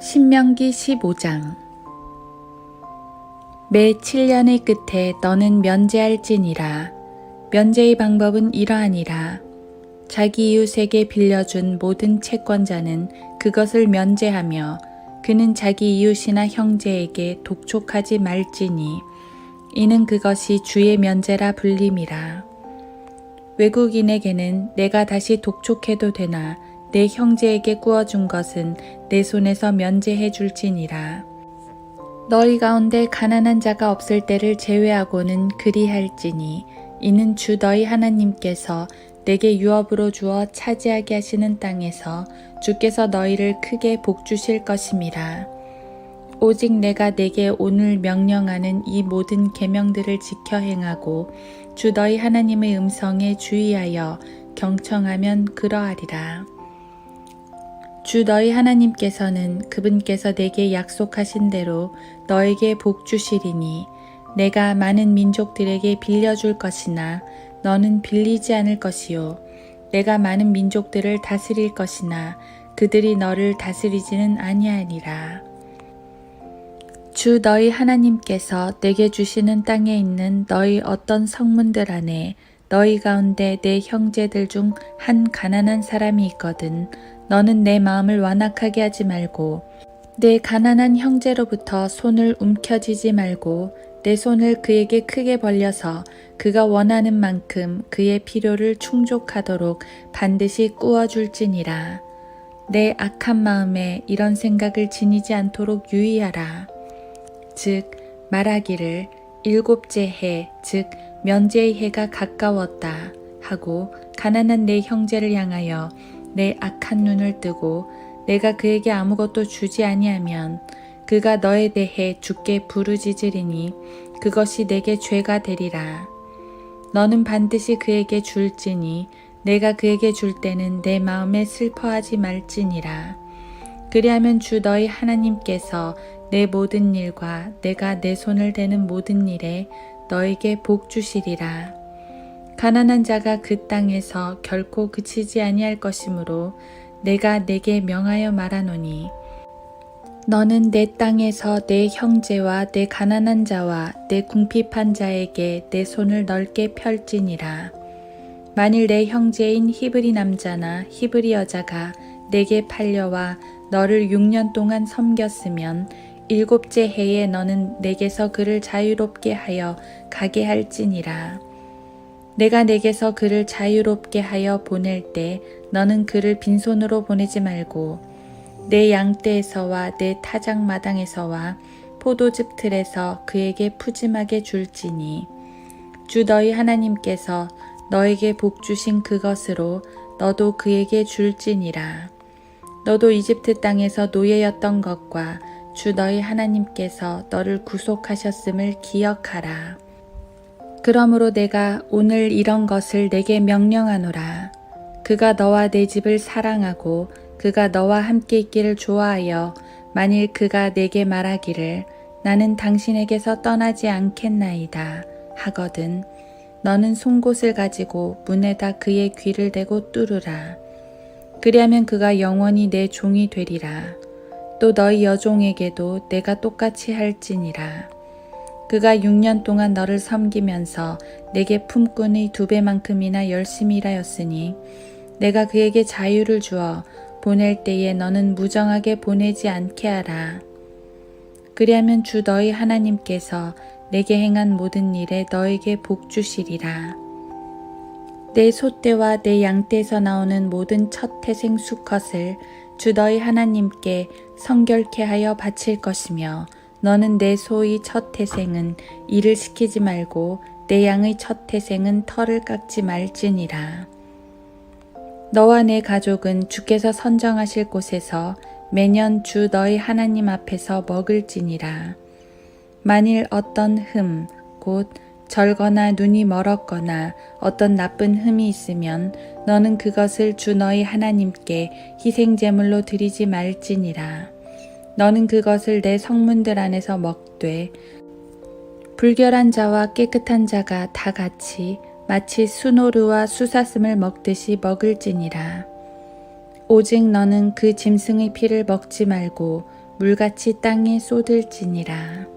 신명기 15장. 매 7년의 끝에 너는 면제할지니라. 면제의 방법은 이러하니라. 자기 이웃에게 빌려준 모든 채권자는 그것을 면제하며 그는 자기 이웃이나 형제에게 독촉하지 말지니 이는 그것이 주의 면제라 불림이라. 외국인에게는 내가 다시 독촉해도 되나 내 형제에게 꾸어준 것은 내 손에서 면제해 줄지니라. 너희 가운데 가난한 자가 없을 때를 제외하고는 그리할지니 이는 주 너희 하나님께서 내게 유업으로 주어 차지하게 하시는 땅에서 주께서 너희를 크게 복주실 것임이라. 오직 내가 내게 오늘 명령하는 이 모든 계명들을 지켜 행하고 주 너희 하나님의 음성에 주의하여 경청하면 그러하리라. 주 너희 하나님께서는 그분께서 내게 약속하신 대로 너에게 복 주시리니 내가 많은 민족들에게 빌려줄 것이나 너는 빌리지 않을 것이요 내가 많은 민족들을 다스릴 것이나 그들이 너를 다스리지는 아니하리라. 주 너희 하나님께서 내게 주시는 땅에 있는 너희 어떤 성문들 안에 너희 가운데 내 형제들 중 한 가난한 사람이 있거든 너는 내 마음을 완악하게 하지 말고 내 가난한 형제로부터 손을 움켜쥐지 말고 내 손을 그에게 크게 벌려서 그가 원하는 만큼 그의 필요를 충족하도록 반드시 꾸어줄지니라. 내 악한 마음에 이런 생각을 지니지 않도록 유의하라. 즉 말하기를 일곱째 해 즉 면제의 해가 가까웠다 하고 가난한 내 형제를 향하여 내 악한 눈을 뜨고 내가 그에게 아무것도 주지 아니하면 그가 너에 대해 주께 부르짖으리니 그것이 내게 죄가 되리라. 너는 반드시 그에게 줄지니 내가 그에게 줄 때는 내 마음에 슬퍼하지 말지니라. 그리하면 주 너희 하나님께서 내 모든 일과 내가 내 손을 대는 모든 일에 너에게 복 주시리라. 가난한 자가 그 땅에서 결코 그치지 아니할 것이므로 내가 내게 명하여 말하노니 너는 내 땅에서 내 형제와 내 가난한 자와 내 궁핍한 자에게 내 손을 넓게 펼지니라. 만일 내 형제인 히브리 남자나 히브리 여자가 내게 팔려와 너를 6년 동안 섬겼으면 일곱째 해에 너는 내게서 그를 자유롭게 하여 가게 할지니라. 내가 내게서 그를 자유롭게 하여 보낼 때 너는 그를 빈손으로 보내지 말고 내 양떼에서와 내 타작마당에서와 포도즙 틀에서 그에게 푸짐하게 줄지니 주 너희 하나님께서 너에게 복 주신 그것으로 너도 그에게 줄지니라. 너도 이집트 땅에서 노예였던 것과 주 너희 하나님께서 너를 구속하셨음을 기억하라. 그러므로 내가 오늘 이런 것을 내게 명령하노라. 그가 너와 내 집을 사랑하고 그가 너와 함께 있기를 좋아하여 만일 그가 내게 말하기를 나는 당신에게서 떠나지 않겠나이다 하거든 너는 송곳을 가지고 문에다 그의 귀를 대고 뚫으라. 그리하면 그가 영원히 내 종이 되리라. 또 너희 여종에게도 내가 똑같이 할지니라. 그가 6년 동안 너를 섬기면서 내게 품꾼의 2배만큼이나 열심히 일하였으니 내가 그에게 자유를 주어 보낼 때에 너는 무정하게 보내지 않게 하라. 그리하면 주 너희 하나님께서 내게 행한 모든 일에 너에게 복 주시리라. 내 소떼와 내 양떼에서 나오는 모든 첫 태생 수컷을 주 너희 하나님께 성결케 하여 바칠 것이며 너는 내 소의 첫 태생은 일을 시키지 말고 내 양의 첫 태생은 털을 깎지 말지니라. 너와 내 가족은 주께서 선정하실 곳에서 매년 주 너희 하나님 앞에서 먹을지니라. 만일 어떤 흠, 곧 절거나 눈이 멀었거나 어떤 나쁜 흠이 있으면 너는 그것을 주 너희 하나님께 희생제물로 드리지 말지니라. 너는 그것을 내 성문들 안에서 먹되 불결한 자와 깨끗한 자가 다 같이 마치 수노르와 수사슴을 먹듯이 먹을지니라. 오직 너는 그 짐승의 피를 먹지 말고 물같이 땅에 쏟을지니라.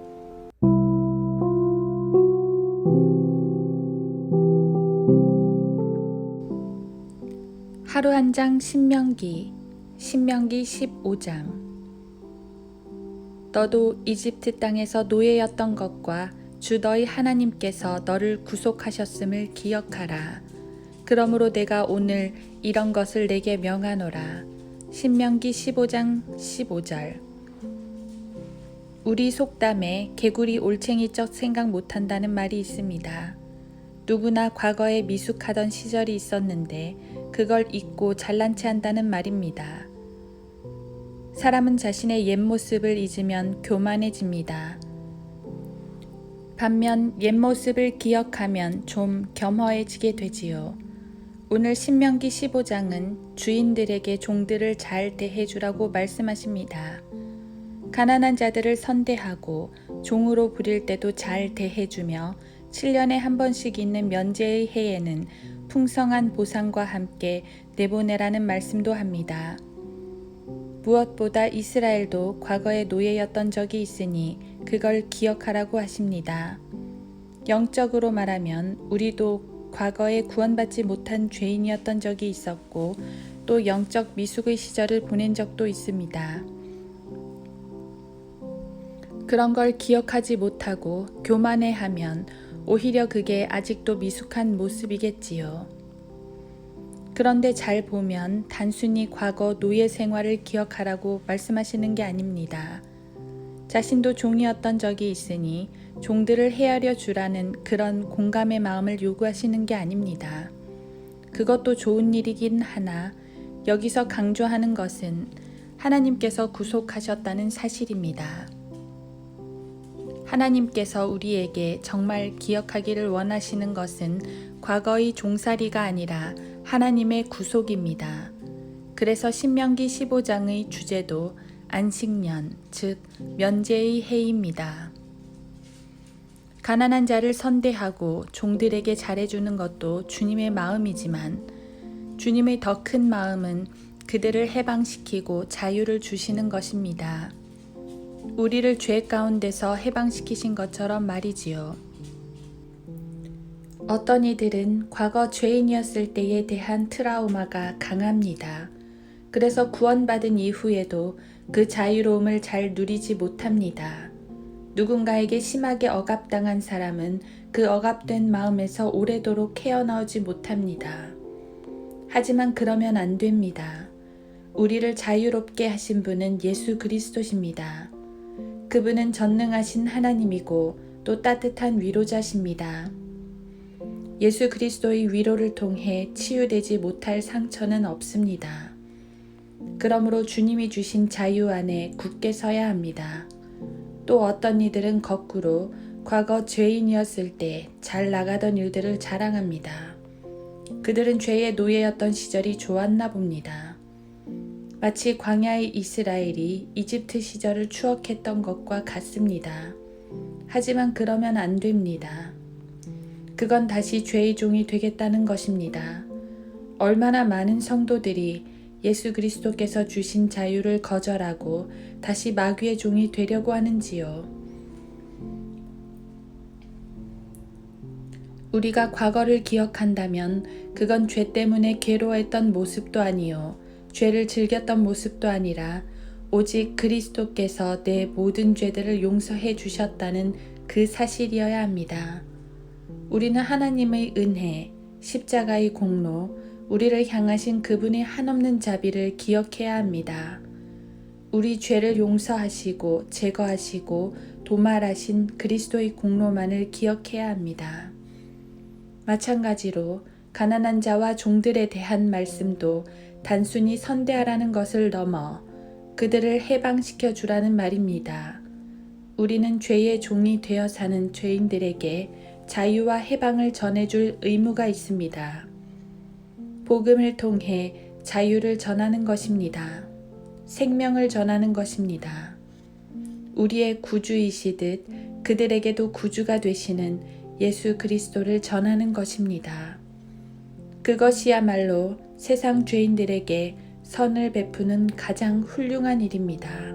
하루 한 장 신명기 15장. 너도 이집트 땅에서 노예였던 것과 주 너희 하나님께서 너를 구속하셨음을 기억하라. 그러므로 내가 오늘 이런 것을 내게 명하노라. 신명기 15장 15절. 우리 속담에 개구리 올챙이적 생각 못한다는 말이 있습니다. 누구나 과거에 미숙하던 시절이 있었는데 그걸 잊고 잘난 체 한다는 말입니다. 사람은 자신의 옛 모습을 잊으면 교만해집니다. 반면 옛 모습을 기억하면 좀 겸허해지게 되지요. 오늘 신명기 15장은 주인들에게 종들을 잘 대해주라고 말씀하십니다. 가난한 자들을 선대하고 종으로 부릴 때도 잘 대해주며 7년에 한 번씩 있는 면제의 해에는 풍성한 보상과 함께 내보내라는 말씀도 합니다. 무엇보다 이스라엘도 과거에 노예였던 적이 있으니 그걸 기억하라고 하십니다. 영적으로 말하면 우리도 과거에 구원받지 못한 죄인이었던 적이 있었고 또 영적 미숙의 시절을 보낸 적도 있습니다. 그런 걸 기억하지 못하고 교만해하면 오히려 그게 아직도 미숙한 모습이겠지요. 그런데 잘 보면 단순히 과거 노예 생활을 기억하라고 말씀하시는 게 아닙니다. 자신도 종이었던 적이 있으니 종들을 헤아려 주라는 그런 공감의 마음을 요구하시는 게 아닙니다. 그것도 좋은 일이긴 하나 여기서 강조하는 것은 하나님께서 구속하셨다는 사실입니다. 하나님께서 우리에게 정말 기억하기를 원하시는 것은 과거의 종살이가 아니라 하나님의 구속입니다. 그래서 신명기 15장의 주제도 안식년, 즉 면제의 해입니다. 가난한 자를 선대하고 종들에게 잘해주는 것도 주님의 마음이지만 주님의 더 큰 마음은 그들을 해방시키고 자유를 주시는 것입니다. 우리를 죄 가운데서 해방시키신 것처럼 말이지요. 어떤 이들은 과거 죄인이었을 때에 대한 트라우마가 강합니다. 그래서 구원받은 이후에도 그 자유로움을 잘 누리지 못합니다. 누군가에게 심하게 억압당한 사람은 그 억압된 마음에서 오래도록 헤어나오지 못합니다. 하지만 그러면 안 됩니다. 우리를 자유롭게 하신 분은 예수 그리스도십니다. 그분은 전능하신 하나님이고 또 따뜻한 위로자십니다. 예수 그리스도의 위로를 통해 치유되지 못할 상처는 없습니다. 그러므로 주님이 주신 자유 안에 굳게 서야 합니다. 또 어떤 이들은 거꾸로 과거 죄인이었을 때 잘 나가던 일들을 자랑합니다. 그들은 죄의 노예였던 시절이 좋았나 봅니다. 마치 광야의 이스라엘이 이집트 시절을 추억했던 것과 같습니다. 하지만 그러면 안 됩니다. 그건 다시 죄의 종이 되겠다는 것입니다. 얼마나 많은 성도들이 예수 그리스도께서 주신 자유를 거절하고 다시 마귀의 종이 되려고 하는지요. 우리가 과거를 기억한다면 그건 죄 때문에 괴로워했던 모습도 아니요 죄를 즐겼던 모습도 아니라 오직 그리스도께서 내 모든 죄들을 용서해 주셨다는 그 사실이어야 합니다. 우리는 하나님의 은혜, 십자가의 공로, 우리를 향하신 그분의 한없는 자비를 기억해야 합니다. 우리 죄를 용서하시고 제거하시고 도말하신 그리스도의 공로만을 기억해야 합니다. 마찬가지로 가난한 자와 종들에 대한 말씀도 단순히 선대하라는 것을 넘어 그들을 해방시켜 주라는 말입니다. 우리는 죄의 종이 되어 사는 죄인들에게 자유와 해방을 전해줄 의무가 있습니다. 복음을 통해 자유를 전하는 것입니다. 생명을 전하는 것입니다. 우리의 구주이시듯 그들에게도 구주가 되시는 예수 그리스도를 전하는 것입니다. 그것이야말로 세상 죄인들에게 선을 베푸는 가장 훌륭한 일입니다.